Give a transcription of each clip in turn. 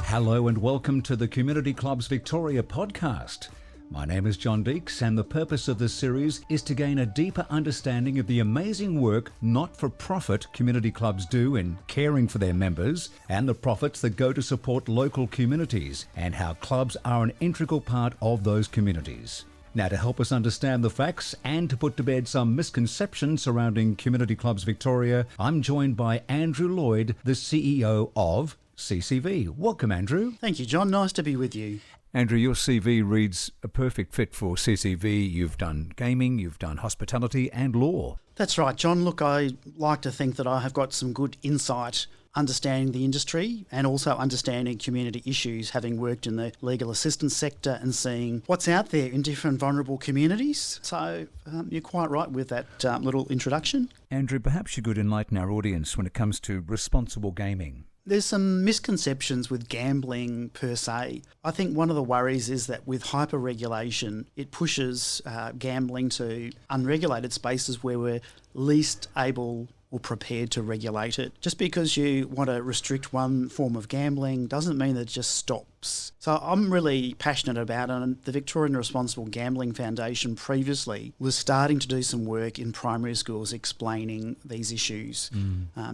Hello and welcome to the Community Clubs Victoria podcast. My name is John Deeks, and the purpose of this series is to gain a deeper understanding of the amazing work not-for-profit community clubs do in caring for their members and the profits that go to support local communities and how clubs are an integral part of those communities. Now, to help us understand the facts and to put to bed some misconceptions surrounding Community Clubs Victoria, I'm joined by Andrew Lloyd, the CEO of CCV. Welcome, Andrew. Thank you, John. Nice to be with you. Andrew, your CV reads a perfect fit for CCV. You've done gaming, you've done hospitality and law. That's right, John. Look, I like to think that I have got some good insight understanding the industry and also understanding community issues, having worked in the legal assistance sector and seeing what's out there in different vulnerable communities. So you're quite right with that little introduction. Andrew, perhaps you could enlighten our audience when it comes to responsible gaming. There's some misconceptions with gambling per se. I think one of the worries is that with hyper-regulation, it pushes gambling to unregulated spaces where we're least able or prepared to regulate it. Just because you want to restrict one form of gambling doesn't mean that it just stops. So I'm really passionate about it, and the Victorian Responsible Gambling Foundation previously was starting to do some work in primary schools explaining these issues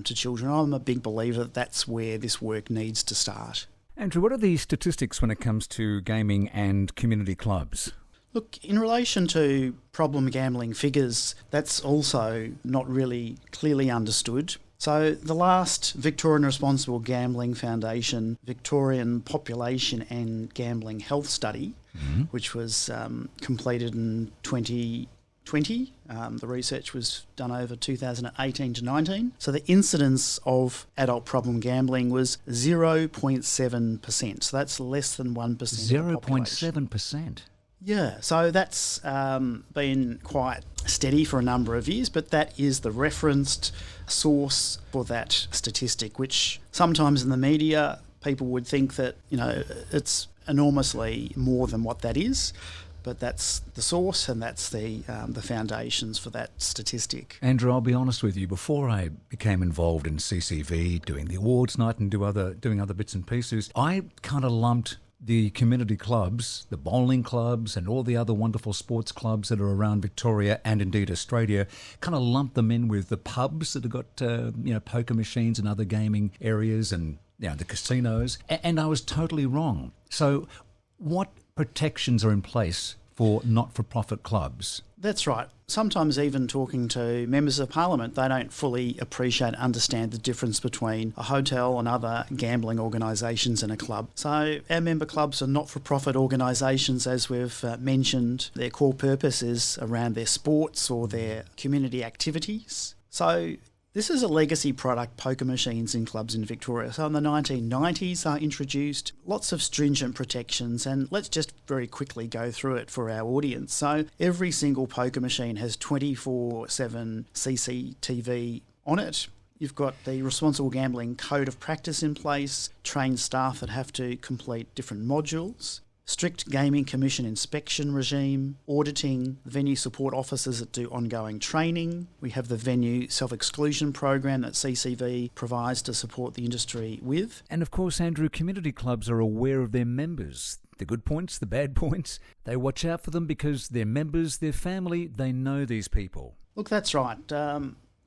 to children. I'm a big believer that that's where this work needs to start. Andrew, what are the statistics when it comes to gaming and community clubs? Look, in relation to problem gambling figures, that's also not really clearly understood. So the last Victorian Responsible Gambling Foundation Victorian Population and Gambling Health Study, which was completed in 2020, the research was done over 2018 to 19. So the incidence of adult problem gambling was 0.7%. So that's less than 1%. 0.7%? Yeah, so that's been quite steady for a number of years, but that is the referenced source for that statistic, which sometimes in the media people would think that, it's enormously more than what that is, but that's the source and that's the foundations for that statistic. Andrew, I'll be honest with you, before I became involved in CCV, doing the awards night and doing other bits and pieces, I kind of lumped the community clubs, the bowling clubs and all the other wonderful sports clubs that are around Victoria and indeed Australia, kind of lump them in with the pubs that have got, poker machines and other gaming areas and, the casinos. And I was totally wrong. So what protections are in place for not-for-profit clubs? That's right. Sometimes even talking to members of parliament, they don't fully appreciate and understand the difference between a hotel and other gambling organisations and a club. So our member clubs are not-for-profit organisations, as we've mentioned. Their core purpose is around their sports or their community activities. So this is a legacy product, poker machines in clubs in Victoria. So in the 1990s are introduced, lots of stringent protections, and let's just very quickly go through it for our audience. So every single poker machine has 24/7 CCTV on it. You've got the Responsible Gambling Code of Practice in place, trained staff that have to complete different modules, strict Gaming Commission inspection regime, auditing, venue support officers that do ongoing training. We have the venue self-exclusion program that CCV provides to support the industry with. And of course, Andrew, community clubs are aware of their members. The good points, the bad points. They watch out for them because their members, their family, they know these people. Look, that's right.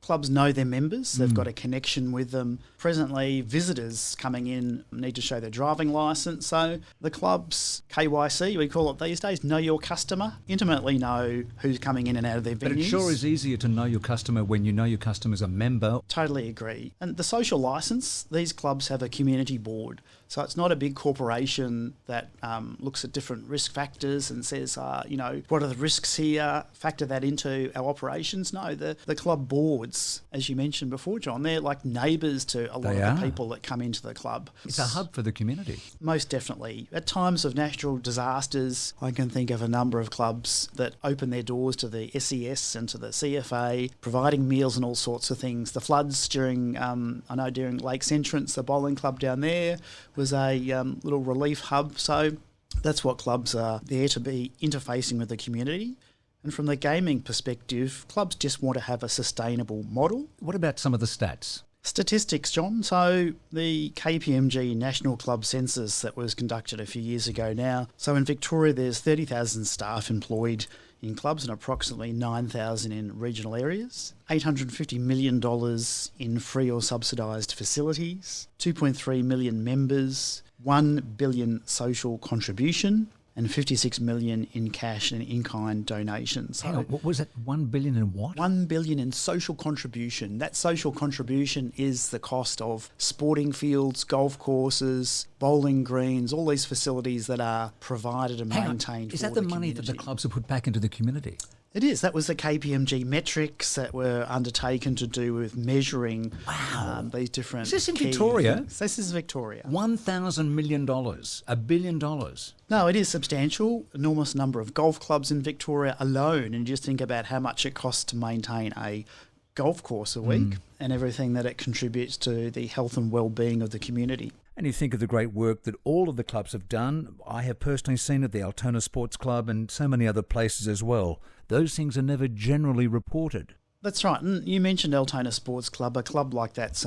Clubs know their members. They've got a connection with them. Presently, visitors coming in need to show their driving licence. So the club's KYC, we call it these days, know your customer, intimately know who's coming in and out of their venues. But it sure is easier to know your customer when you know your customer's a member. Totally agree. And the social licence, these clubs have a community board. So it's not a big corporation that looks at different risk factors and says, what are the risks here, factor that into our operations. No, the club boards, as you mentioned before, John, they're like neighbours to a lot of the people that come into the club. It's a hub for the community. Most definitely. At times of natural disasters, I can think of a number of clubs that open their doors to the SES and to the CFA, providing meals and all sorts of things. The floods during Lakes Entrance, the bowling club down there, was a little relief hub. So that's what clubs are there to be, interfacing with the community. And from the gaming perspective, clubs just want to have a sustainable model. What about some of the stats? Statistics, John. So the KPMG National Club Census that was conducted a few years ago now. So in Victoria, there's 30,000 staff employed in clubs and approximately 9,000 in regional areas. $850 million in free or subsidised facilities. 2.3 million members. 1 billion social contribution. And 56 million in cash and in-kind donations. Hang on, what was it? 1 billion in what? 1 billion in social contribution. That social contribution is the cost of sporting fields, golf courses, bowling greens, all these facilities that are provided and maintained. Is that the money that the clubs have put back into the community? It is. That was the KPMG metrics that were undertaken to do with measuring these different. Is this in Victoria? This is Victoria. $1,000 million, $1 billion. No, it is substantial. Enormous number of golf clubs in Victoria alone, and just think about how much it costs to maintain a golf course a week and everything that it contributes to the health and well-being of the community. And you think of the great work that all of the clubs have done. I have personally seen at the Altona Sports Club and so many other places as well. Those things are never generally reported. That's right. And you mentioned Altona Sports Club. A club like that's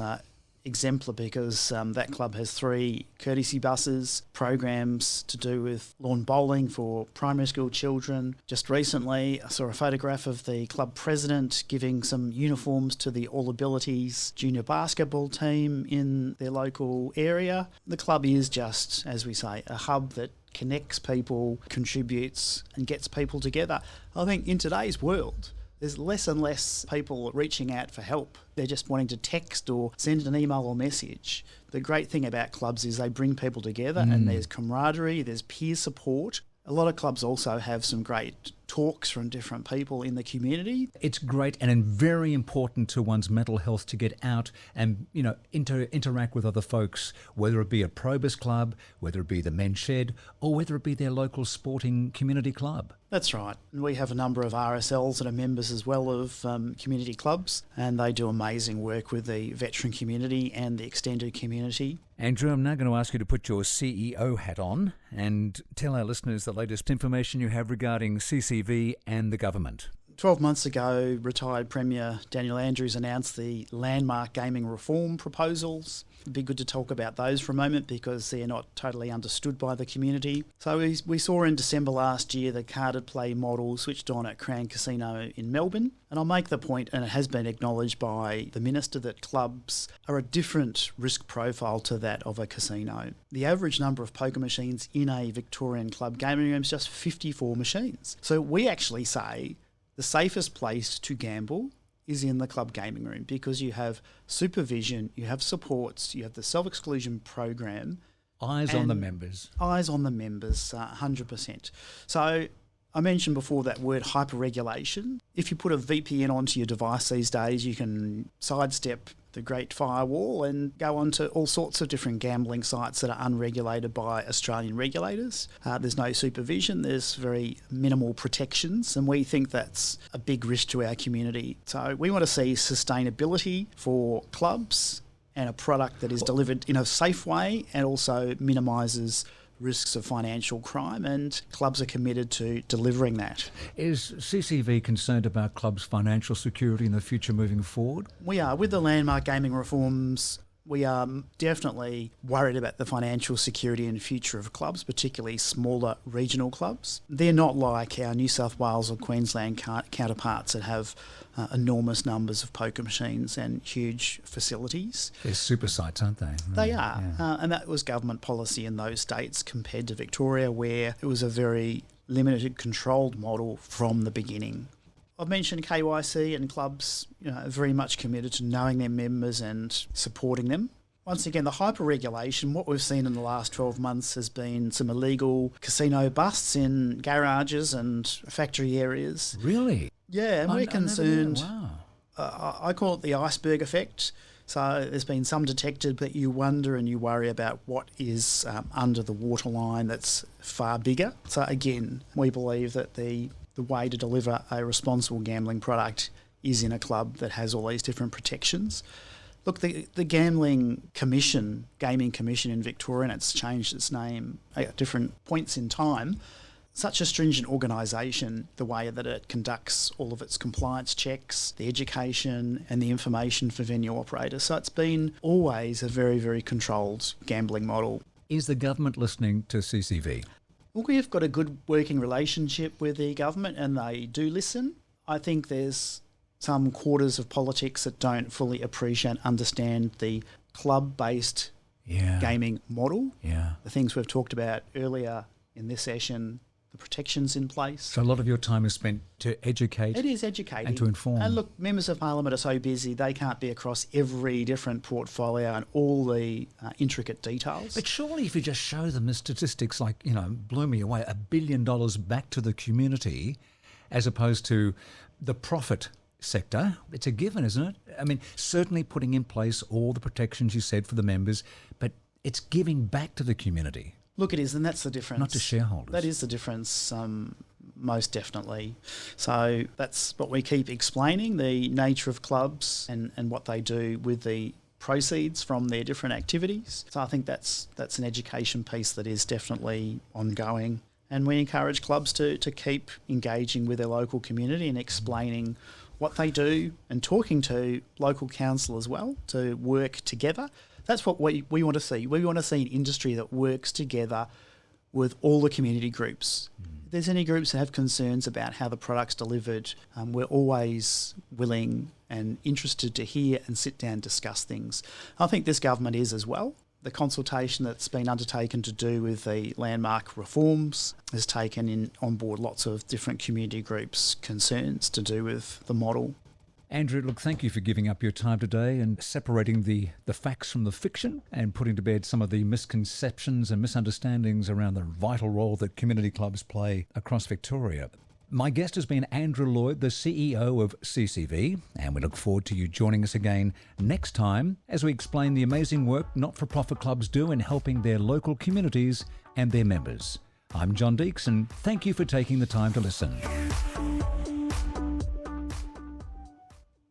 exemplar because that club has 3 courtesy buses, programs to do with lawn bowling for primary school children. Just recently, I saw a photograph of the club president giving some uniforms to the All Abilities junior basketball team in their local area. The club is just, as we say, a hub that connects people, contributes and gets people together. I think in today's world, there's less and less people reaching out for help. They're just wanting to text or send an email or message. The great thing about clubs is they bring people together and there's camaraderie, there's peer support. A lot of clubs also have some great talks from different people in the community. It's great and very important to one's mental health to get out and, interact with other folks, whether it be a Probus club, whether it be the men's shed, or whether it be their local sporting community club. That's right. And we have a number of RSLs that are members as well of community clubs, and they do amazing work with the veteran community and the extended community. Andrew, I'm now going to ask you to put your CEO hat on and tell our listeners the latest information you have regarding CCV and the government. 12 months ago, retired Premier Daniel Andrews announced the landmark gaming reform proposals. It'd be good to talk about those for a moment because they're not totally understood by the community. So we saw in December last year the carded play model switched on at Crown Casino in Melbourne. And I'll make the point, and it has been acknowledged by the Minister, that clubs are a different risk profile to that of a casino. The average number of poker machines in a Victorian club gaming room is just 54 machines. So we actually say the safest place to gamble is in the club gaming room because you have supervision, you have supports, you have the self-exclusion program. Eyes on the members. Eyes on the members, 100%. So I mentioned before that word hyper-regulation. If you put a VPN onto your device these days, you can sidestep the Great Firewall and go onto all sorts of different gambling sites that are unregulated by Australian regulators. There's no supervision, there's very minimal protections, and we think that's a big risk to our community. So we want to see sustainability for clubs and a product that is delivered in a safe way and also minimises risks of financial crime, and clubs are committed to delivering that. Is CCV concerned about clubs' financial security in the future moving forward? We are. With the landmark gaming reforms, we are definitely worried about the financial security and future of clubs, particularly smaller regional clubs. They're not like our New South Wales or Queensland counterparts that have enormous numbers of poker machines and huge facilities. They're super sites, aren't they? They are. Yeah. And that was government policy in those states compared to Victoria, where it was a very limited, controlled model from the beginning. I've mentioned KYC, and clubs are very much committed to knowing their members and supporting them. Once again, the hyper-regulation, what we've seen in the last 12 months has been some illegal casino busts in garages and factory areas. Really? Yeah, and we're concerned. Wow. I call it the iceberg effect. So there's been some detected, but you wonder and you worry about what is under the waterline that's far bigger. So again, we believe that the way to deliver a responsible gambling product is in a club that has all these different protections. Look, the Gaming Commission in Victoria, and it's changed its name at different points in time, such a stringent organisation, the way that it conducts all of its compliance checks, the education and the information for venue operators. So it's been always a very, very controlled gambling model. Is the government listening to CCV? Well, we've got a good working relationship with the government and they do listen. I think there's some quarters of politics that don't fully appreciate and understand the club-based gaming model. Yeah. The things we've talked about earlier in this session, the protections in place. So a lot of your time is spent to educate. It is educating. And to inform. And look, members of parliament are so busy, they can't be across every different portfolio and all the intricate details. But surely if you just show them the statistics like, blew me away, $1 billion back to the community as opposed to the profit sector, it's a given, isn't it? I mean, certainly putting in place all the protections you said for the members, but it's giving back to the community. Look, it is, and that's the difference. Not to shareholders. That is the difference, most definitely. So that's what we keep explaining, the nature of clubs and what they do with the proceeds from their different activities. So I think that's an education piece that is definitely ongoing. And we encourage clubs to keep engaging with their local community and explaining what they do and talking to local council as well to work together. That's what we want to see. We want to see an industry that works together with all the community groups. If there's any groups that have concerns about how the product's delivered, we're always willing and interested to hear and sit down and discuss things. I think this government is as well. The consultation that's been undertaken to do with the landmark reforms has taken on board lots of different community groups' concerns to do with the model. Andrew, look, thank you for giving up your time today and separating the facts from the fiction and putting to bed some of the misconceptions and misunderstandings around the vital role that community clubs play across Victoria. My guest has been Andrew Lloyd, the CEO of CCV, and we look forward to you joining us again next time as we explain the amazing work not-for-profit clubs do in helping their local communities and their members. I'm John Deeks, and thank you for taking the time to listen.